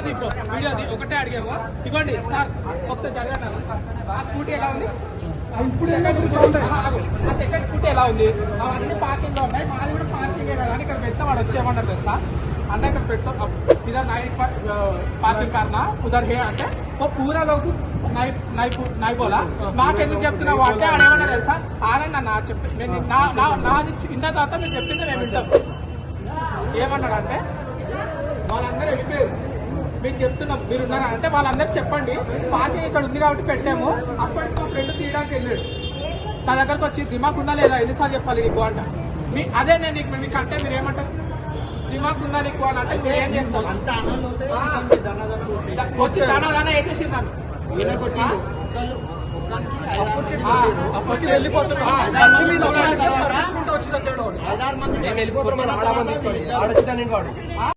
వీడియోది bro, వీడియోది ఒకటే అడిగాము. ఇవ్వండి సార్, ఒకసారి జరగండి. ఆ స్కూటీ ఎలా ఉంది? ఇప్పుడు ఆ సెకండ్ స్కూటీ ఎలా ఉంది? అవన్నీ పార్కింగ్ లో ఉన్నాయి. మాది కూడా పార్కింగ్ కదా అని ఇక్కడ పెడతా. వాడు వచ్చేయమన్నారు తెలుసా అంటే ఇక్కడ పెట్టాం. ఇधर नाइट पार्किंग करना उधर है అంటే वो पूरा लोग नाई बोला. మాకెందుకు చెప్తున్నావు అంటే ఆడేమన్నా తెలుసా? ఆనండి అన్న చెప్పి నాది విన్న తర్వాత మీరు చెప్పింది మేము వింటాం. ఏమన్నాడు అంటే వాళ్ళందరూ వెళ్ళిపోయారు, మీకు చెప్తున్నాం మీరు ఉన్నారా అంటే వాళ్ళందరూ చెప్పండి పార్కింగ్ ఇక్కడ ఉంది కాబట్టి పెట్టాము. అప్పటికి మా ఫ్రెండ్ తీయడానికి వెళ్ళాడు. నా దగ్గరకు వచ్చి దిమాగ్ ఉందా లేదా ఎన్నిసార్లు చెప్పాలి నీకు అంట. అదే నేను మీకు అంటే మీరు ఏమంటారు? దిమాగ్ ఉందా నీకు అని అంటే మీరు ఏం చేస్తాం? వచ్చి దానా వేసేసి నన్ను వెళ్ళిపోతున్నాం.